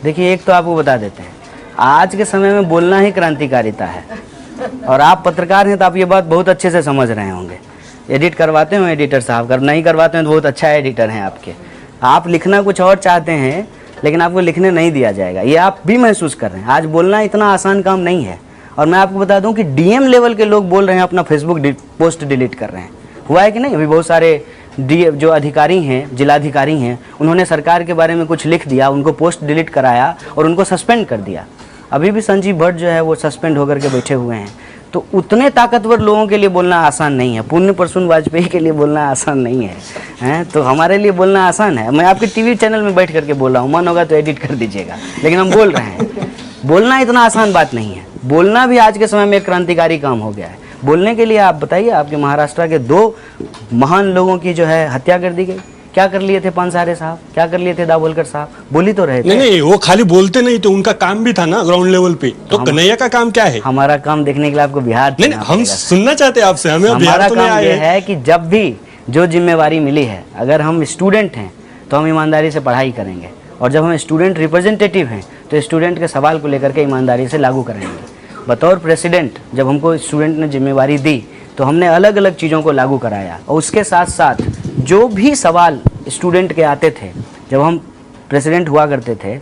देखिए, एक तो आपको बता देते हैं, आज के समय में बोलना ही क्रांतिकारिता है। और आप पत्रकार हैं तो आप ये बात बहुत अच्छे से समझ रहे होंगे। एडिट करवाते हो एडिटर साहब, कर नहीं करवाते हैं तो बहुत अच्छा एडिटर हैं आपके। आप लिखना कुछ और चाहते हैं लेकिन आपको लिखने नहीं दिया जाएगा, ये आप भी महसूस कर रहे हैं। आज बोलना इतना आसान काम नहीं है। और मैं आपको बता दूं कि डीएम लेवल के लोग बोल रहे हैं, अपना फेसबुक पोस्ट डिलीट कर रहे हैं। हुआ है कि नहीं? अभी बहुत सारे जो अधिकारी हैं, जिलाधिकारी हैं, उन्होंने सरकार के बारे में कुछ लिख दिया, उनको पोस्ट डिलीट कराया और उनको सस्पेंड कर दिया। अभी भी संजीव भट्ट जो है वो सस्पेंड होकर के बैठे हुए हैं। तो उतने ताकतवर लोगों के लिए बोलना आसान नहीं है। पुण्य प्रसून वाजपेयी के लिए बोलना आसान नहीं है, हैं? तो हमारे लिए बोलना आसान है। मैं आपके टीवी चैनल में बैठ करके बोल रहा हूँ, मन होगा तो एडिट कर दीजिएगा, लेकिन हम बोल रहे हैं। बोलना इतना आसान बात नहीं है। बोलना भी आज के समय में एक क्रांतिकारी काम हो गया है। बोलने के लिए आप बताइए, आपके महाराष्ट्र के 2 महान लोगों की जो है हत्या कर दी गई। क्या कर लिए थे पानसारे साहब, क्या कर लिए थे दाभोलकर साहब? बोली तो रहे थे। नहीं, वो खाली बोलते नहीं थे, उनका काम भी था ना ग्राउंड लेवल पे। तो कन्हैया का काम क्या है? हमारा काम देखने के लिए आपको बिहार नहीं, हम सुनना चाहते हैं आपसे। हमें हमारा काम ये है कि जब भी जो जिम्मेवारी मिली है, अगर हम स्टूडेंट हैं तो हम ईमानदारी से पढ़ाई करेंगे, और जब हम स्टूडेंट रिप्रेजेंटेटिव हैं तो स्टूडेंट के सवाल को लेकर के ईमानदारी से लागू करेंगे। बतौर प्रेसिडेंट जब हमको स्टूडेंट ने जिम्मेवारी दी तो हमने अलग अलग चीज़ों को लागू कराया, और उसके साथ साथ जो भी सवाल स्टूडेंट के आते थे, जब हम प्रेसिडेंट हुआ करते थे,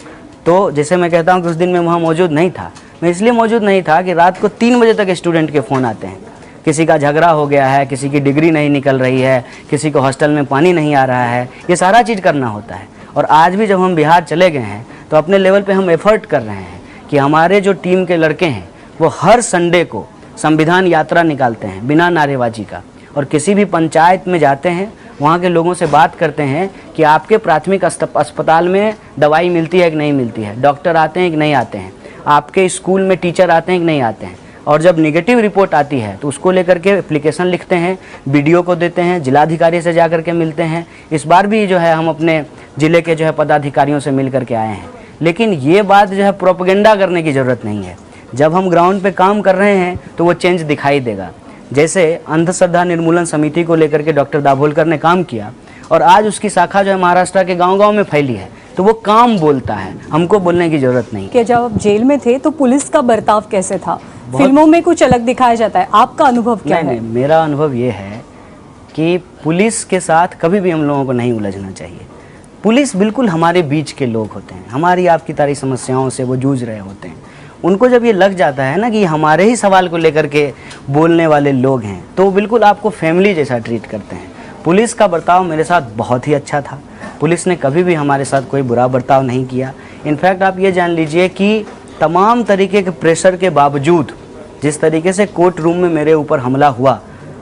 तो जैसे मैं कहता हूँ कि उस दिन मैं वहाँ मौजूद नहीं था। मैं इसलिए मौजूद नहीं था कि रात को 3 बजे तक स्टूडेंट के फ़ोन आते हैं। किसी का झगड़ा हो गया है, किसी की डिग्री नहीं निकल रही है, किसी को हॉस्टल में पानी नहीं आ रहा है, ये सारा चीज़ करना होता है। और आज भी जब हम बिहार चले गए हैं तो अपने लेवल पे हम एफर्ट कर रहे हैं कि हमारे जो टीम के लड़के हैं वो हर संडे को संविधान यात्रा निकालते हैं बिना नारेबाजी का, और किसी भी पंचायत में जाते हैं, वहाँ के लोगों से बात करते हैं कि आपके प्राथमिक अस्पताल में दवाई मिलती है कि नहीं मिलती है, डॉक्टर आते हैं कि नहीं आते हैं, आपके स्कूल में टीचर आते हैं कि नहीं आते हैं। और जब निगेटिव रिपोर्ट आती है तो उसको लेकर के एप्लीकेशन लिखते हैं, बीडीओ को देते हैं, जिलाधिकारी से जा कर के मिलते हैं। इस बार भी जो है हम अपने ज़िले के जो है पदाधिकारियों से मिल करके आए हैं। लेकिन ये बात जो है प्रोपेगेंडा करने की ज़रूरत नहीं है। जब हम ग्राउंड पे काम कर रहे हैं तो वो चेंज दिखाई देगा। जैसे अंधश्रद्धा निर्मूलन समिति को लेकर के डॉक्टर दाभोलकर ने काम किया, और आज उसकी शाखा जो है महाराष्ट्र के गांव-गांव में फैली है, तो वो काम बोलता है, हमको बोलने की जरूरत नहीं। कि जब आप जेल में थे तो पुलिस का बर्ताव कैसे था? फिल्मों में कुछ अलग दिखाया जाता है, आपका अनुभव क्या है? नहीं, मेरा अनुभव ये है कि पुलिस के साथ कभी भी हम लोगों को नहीं उलझना चाहिए। पुलिस बिल्कुल हमारे बीच के लोग होते हैं, हमारी आपकी सारी समस्याओं से वो जूझ रहे होते हैं। उनको जब ये लग जाता है ना कि हमारे ही सवाल को लेकर के बोलने वाले लोग हैं, तो बिल्कुल आपको फैमिली जैसा ट्रीट करते हैं। पुलिस का बर्ताव मेरे साथ बहुत ही अच्छा था। पुलिस ने कभी भी हमारे साथ कोई बुरा बर्ताव नहीं किया। इनफैक्ट आप ये जान लीजिए कि तमाम तरीके के प्रेशर के बावजूद जिस तरीके से कोर्ट रूम में मेरे ऊपर हमला हुआ,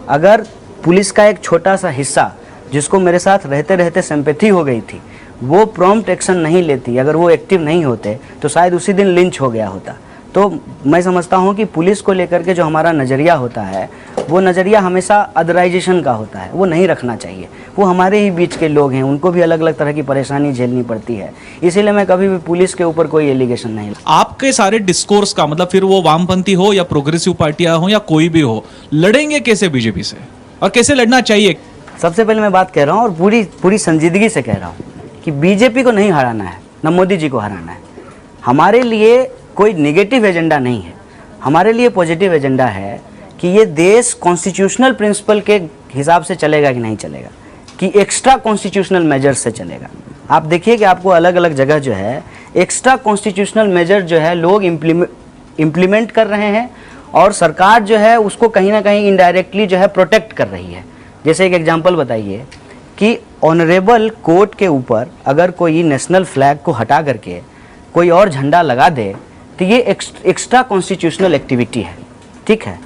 अगर पुलिस का एक छोटा सा हिस्सा जिसको मेरे साथ रहते रहते सिंपैथी हो गई थी, वो प्रॉम्प्ट एक्शन नहीं लेती, अगर वो एक्टिव नहीं होते तो शायद उसी दिन लिंच हो गया होता। तो मैं समझता हूँ कि पुलिस को लेकर के जो हमारा नज़रिया होता है, वो नज़रिया हमेशा अदराइजेशन का होता है, वो नहीं रखना चाहिए। वो हमारे ही बीच के लोग हैं, उनको भी अलग अलग तरह की परेशानी झेलनी पड़ती है। इसीलिए मैं कभी भी पुलिस के ऊपर कोई एलिगेशन नहीं। आपके सारे डिस्कोर्स का मतलब, फिर वो वामपंथी हो या प्रोग्रेसिव पार्टियां हो या कोई भी हो, लड़ेंगे कैसे बीजेपी से और कैसे लड़ना चाहिए? सबसे पहले मैं बात कह रहा हूँ और पूरी संजीदगी से कह रहा हूँ कि बीजेपी को नहीं हराना है, न मोदी जी को हराना है। हमारे लिए कोई नेगेटिव एजेंडा नहीं है, हमारे लिए पॉजिटिव एजेंडा है कि ये देश कॉन्स्टिट्यूशनल प्रिंसिपल के हिसाब से चलेगा कि नहीं चलेगा, कि एक्स्ट्रा कॉन्स्टिट्यूशनल मेजर्स से चलेगा। आप देखिए कि आपको अलग अलग जगह जो है एक्स्ट्रा कॉन्स्टिट्यूशनल मेजर जो है लोग इम्प्लीमेंट कर रहे हैं, और सरकार जो है उसको कहीं ना कहीं इनडायरेक्टली जो है प्रोटेक्ट कर रही है। जैसे एक एग्जांपल बताइए कि ऑनरेबल कोर्ट के ऊपर अगर कोई नेशनल फ्लैग को हटा करके कोई और झंडा लगा दे तो ये एक्स्ट्रा कॉन्स्टिट्यूशनल एक्टिविटी है, ठीक है।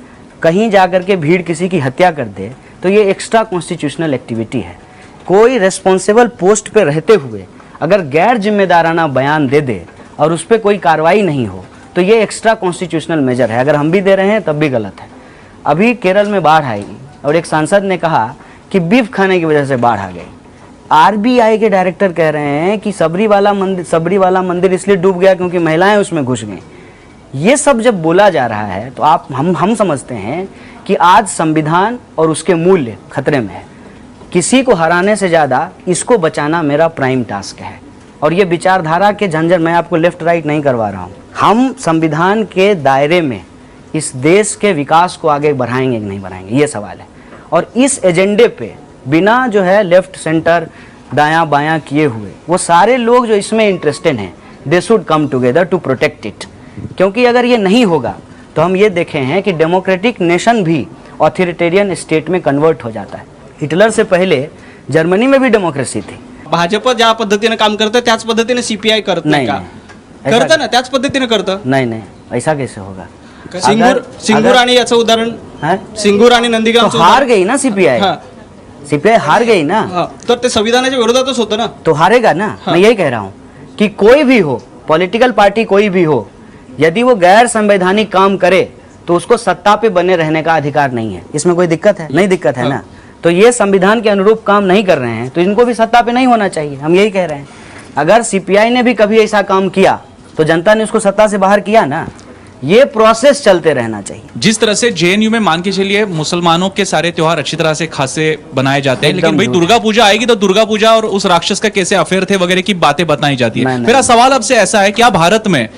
कहीं जाकर के भीड़ किसी की हत्या कर दे तो ये एक्स्ट्रा कॉन्स्टिट्यूशनल एक्टिविटी है। कोई रेस्पॉन्सिबल पोस्ट पे रहते हुए अगर गैर जिम्मेदाराना बयान दे दे और उस पर कोई कार्रवाई नहीं हो तो ये एक्स्ट्रा कॉन्स्टिट्यूशनल मेजर है। अगर हम भी दे रहे हैं तब भी गलत है। अभी केरल में बाढ़ आई और एक सांसद ने कहा कि बीफ खाने की वजह से बाढ़ आ गई। आरबीआई के डायरेक्टर कह रहे हैं कि सबरी वाला मंदिर इसलिए डूब गया क्योंकि महिलाएं उसमें घुस गईं। ये सब जब बोला जा रहा है तो हम समझते हैं कि आज संविधान और उसके मूल्य खतरे में है। किसी को हराने से ज़्यादा इसको बचाना मेरा प्राइम टास्क है। और ये विचारधारा के झंझट, मैं आपको लेफ्ट राइट नहीं करवा रहा हूँ, हम संविधान के दायरे में इस देश के विकास को आगे बढ़ाएंगे कि नहीं बढ़ाएंगे, ये सवाल है। और इस एजेंडे पे बिना जो है लेफ्ट सेंटर दायां बायां किए हुए वो सारे लोग जो इसमें इंटरेस्टेड हैं, they should come together to protect it. क्योंकि अगर ये नहीं होगा तो हम ये देखे हैं कि डेमोक्रेटिक नेशन भी ऑथोरिटेरियन स्टेट में कन्वर्ट हो जाता है। हिटलर से पहले जर्मनी में भी डेमोक्रेसी थी। भाजप ज्या पद्धतीने काम करतं त्याच पद्धतीने सीपीआय करत नाही का? ऐसा- करतं ना, त्याच पद्धतीने करतं. नहीं नहीं, ऐसा कैसे होगा? सिंगूर आणि याचं उदाहरण, हाँ? सिंगूर आणि नंदीग्रामचं तो हार उदाहरण. गई ना सीपीआई, हां, सीपीआई हार गई ना, हां. तर ते संविधानाच्या विरोधातच होतं ना. तो हारेगा ना। मैं यही कह रहा हूँ कि कोई भी हो, पॉलिटिकल पार्टी कोई भी हो, यदि वो गैर संवैधानिक काम करे तो उसको सत्ता पे बने रहने का अधिकार नहीं है। इसमें कोई दिक्कत है? नहीं दिक्कत है ना। तो ये संविधान के अनुरूप काम नहीं कर रहे हैं तो इनको भी सत्ता पे नहीं होना चाहिए, हम यही कह रहे हैं। अगर सीपीआई ने भी कभी ऐसा काम किया तो जनता ने उसको सत्ता से बाहर किया ना। ये प्रोसेस चलते रहना चाहिए। जिस तरह से जेएनयू में मान के चलिए मुसलमानों के सारे त्योहार अच्छी तरह से खासे बनाए जाते हैं, लेकिन भाई झूठ। दुर्गा पूजा आएगी तो दुर्गा पूजा और उस राक्षस का कैसे अफेयर थे वगैरह की बातें बताई जाती है। नहीं, मेरा सवाल अब से ऐसा है, क्या भारत में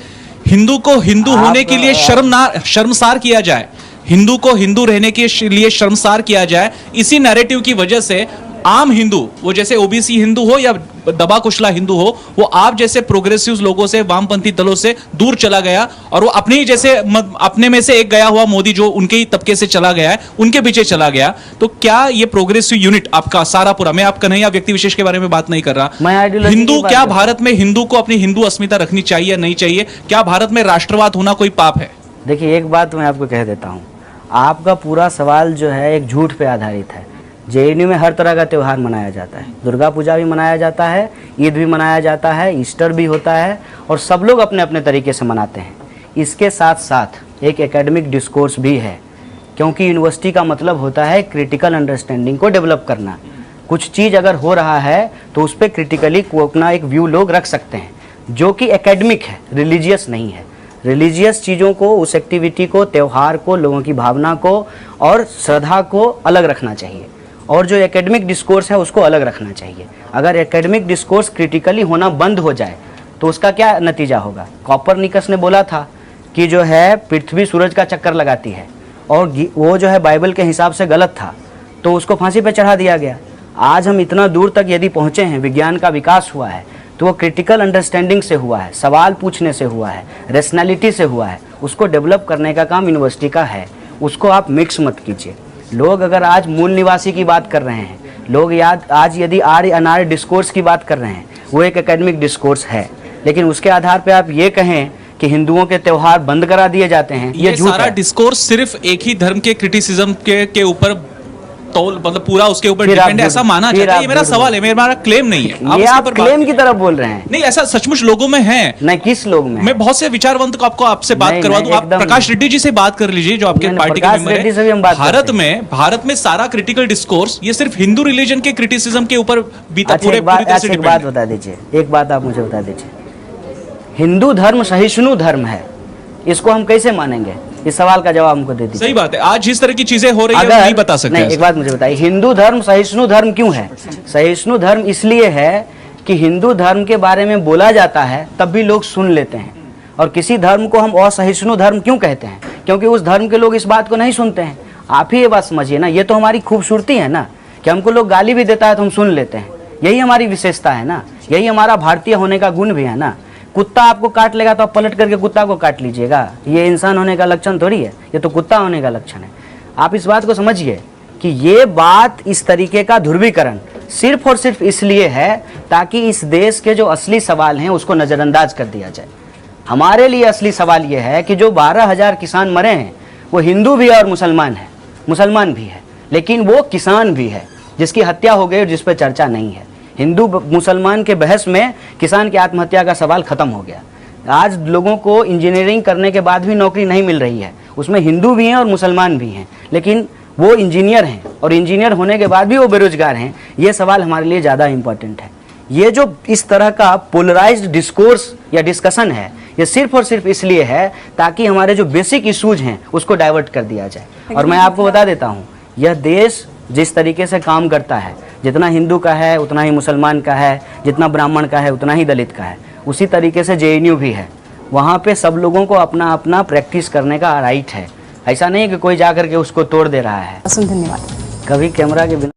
हिंदू को हिंदू होने के लिए शर्मसार किया जाए, हिंदू को हिंदू रहने के लिए शर्मसार किया जाए? इसी नैरेटिव की वजह से आम हिंदू, वो जैसे ओबीसी हिंदू हो या दबा कुचला हिंदू हो, वो आप जैसे प्रोग्रेसिव लोगों से, वामपंथी दलों से दूर चला गया और वो अपने ही जैसे अपने में से एक गया हुआ मोदी जो उनके ही तबके से चला गया है, उनके पीछे चला गया। तो क्या ये प्रोग्रेसिव यूनिट आपका सारा पूरा, मैं आप कन्हैया व्यक्ति विशेष के बारे में बात नहीं कर मैं रहा, आइडियोलॉजी हिंदू, की बात क्या कर रहा भारत में हिंदू को अपनी हिंदू अस्मिता रखनी चाहिए या नहीं चाहिए? क्या भारत में राष्ट्रवाद होना कोई पाप है? देखिए, एक बात मैं आपको कह देता हूँ, आपका पूरा सवाल जो है एक झूठ पे आधारित है। जेएनयू में हर तरह का त्यौहार मनाया जाता है, दुर्गा पूजा भी मनाया जाता है, ईद भी मनाया जाता है, ईस्टर भी होता है और सब लोग अपने अपने तरीके से मनाते हैं। इसके साथ साथ एक एकेडमिक डिस्कोर्स भी है, क्योंकि यूनिवर्सिटी का मतलब होता है क्रिटिकल अंडरस्टैंडिंग को डेवलप करना। कुछ चीज़ अगर हो रहा है तो उस पर क्रिटिकली अपना एक व्यू लोग रख सकते हैं, जो कि एकेडमिक है, रिलीजियस नहीं है। रिलीजियस चीज़ों को, उस एक्टिविटी को, त्यौहार को, लोगों की भावना को और श्रद्धा को अलग रखना चाहिए और जो एकेडमिक डिस्कोर्स है उसको अलग रखना चाहिए। अगर एकेडमिक डिस्कोर्स क्रिटिकली होना बंद हो जाए तो उसका क्या नतीजा होगा? कॉपरनिकस ने बोला था कि जो है पृथ्वी सूरज का चक्कर लगाती है और वो जो है बाइबल के हिसाब से गलत था, तो उसको फांसी पे चढ़ा दिया गया। आज हम इतना दूर तक यदि पहुँचे हैं, विज्ञान का विकास हुआ है, तो वो क्रिटिकल अंडरस्टैंडिंग से हुआ है, सवाल पूछने से हुआ है, रेशनैलिटी से हुआ है। उसको डेवलप करने का काम यूनिवर्सिटी का है, उसको आप मिक्स मत कीजिए। लोग अगर आज मूल निवासी की बात कर रहे हैं, लोग आज यदि आर्य अनार्य डिस्कोर्स की बात कर रहे हैं, वो एक एकेडमिक डिस्कोर्स है, लेकिन उसके आधार पे आप ये कहें कि हिंदुओं के त्यौहार बंद करा दिए जाते हैं, ये झूठ सारा है। डिस्कोर्स सिर्फ एक ही धर्म के क्रिटिसिज्म के ऊपर तो मतलब पूरा उसके ऊपर फिर आप डिपेंड, ऐसा झूठ- माना फिर जाता है। आप ये मेरा झूठ सवाल है, मेरा क्लेम नहीं है। ये उसके आप ऊपर बात क्लेम की करें। तरफ बोल रहे हैं। नहीं, ऐसा सचमुच लोगों में है। नहीं, किस लोग में? मैं बहुत से विचारवंत को आपसे बात नहीं, करवा नहीं, दूं। आप एकदम प्रकाश रेड्डी जी से बात कर लीजिए, जो आपके नहीं, पार्टी के प्रकाश मेंबर रेड्डी से भी है। हम बात करते हैं। भारत में सारा क्रिटिकल डिस्कोर्स ये सिर्फ हिंदू रिलीजन के क्रिटिसिज्म के ऊपर बीता, अच्छा, पूरी एक बात तरह से एक डिपेंड बात है। बता दीजिए, एक बात आप मुझे बता दीजिए, हिंदू धर्म सहिष्णु धर्म है, इसको हम कैसे मानेंगे? इस सवाल का जवाब हमको दे दीजिए। सही बात है, आज जिस तरह की चीजें हो रही है वो नहीं बता सकते नहीं, ऐसा। एक बात मुझे बताइए, हिंदू धर्म सहिष्णु धर्म क्यों है? सहिष्णु धर्म इसलिए है कि हिंदू धर्म के बारे में बोला जाता है तब भी लोग सुन लेते हैं, और किसी धर्म को हम असहिष्णु धर्म क्यों कहते हैं? क्योंकि उस धर्म के लोग इस बात को नहीं सुनते हैं। आप ही ये बात समझिए ना, ये तो हमारी खूबसूरती है ना, कि हमको लोग गाली भी देता है तो हम सुन लेते हैं। यही हमारी विशेषता है ना, यही हमारा भारतीय होने का गुण भी है ना। कुत्ता आपको काट लेगा तो आप पलट करके कुत्ता को काट लीजिएगा, ये इंसान होने का लक्षण थोड़ी है, ये तो कुत्ता होने का लक्षण है। आप इस बात को समझिए कि ये बात, इस तरीके का ध्रुवीकरण सिर्फ और सिर्फ इसलिए है ताकि इस देश के जो असली सवाल हैं उसको नज़रअंदाज कर दिया जाए। हमारे लिए असली सवाल ये है कि जो 12,000 किसान मरे हैं वो हिंदू भी है और मुसलमान भी है, लेकिन वो किसान भी है जिसकी हत्या हो गई और जिस पर चर्चा नहीं है। हिंदू मुसलमान के बहस में किसान की आत्महत्या का सवाल खत्म हो गया। आज लोगों को इंजीनियरिंग करने के बाद भी नौकरी नहीं मिल रही है, उसमें हिंदू भी हैं और मुसलमान भी हैं, लेकिन वो इंजीनियर हैं और इंजीनियर होने के बाद भी वो बेरोजगार हैं। ये सवाल हमारे लिए ज़्यादा इंपॉर्टेंट है। ये जो इस तरह का पोलराइज्ड डिस्कोर्स या डिस्कशन है, ये सिर्फ और सिर्फ इसलिए है ताकि हमारे जो बेसिक इश्यूज हैं उसको डाइवर्ट कर दिया जाए। और मैं आपको बता देता हूँ, यह देश जिस तरीके से काम करता है, जितना हिंदू का है उतना ही मुसलमान का है, जितना ब्राह्मण का है उतना ही दलित का है। उसी तरीके से JNU भी है, वहाँ पे सब लोगों को अपना अपना प्रैक्टिस करने का राइट है। ऐसा नहीं कि कोई जा करके उसको तोड़ दे रहा है। धन्यवाद। कभी कैमरा के बिना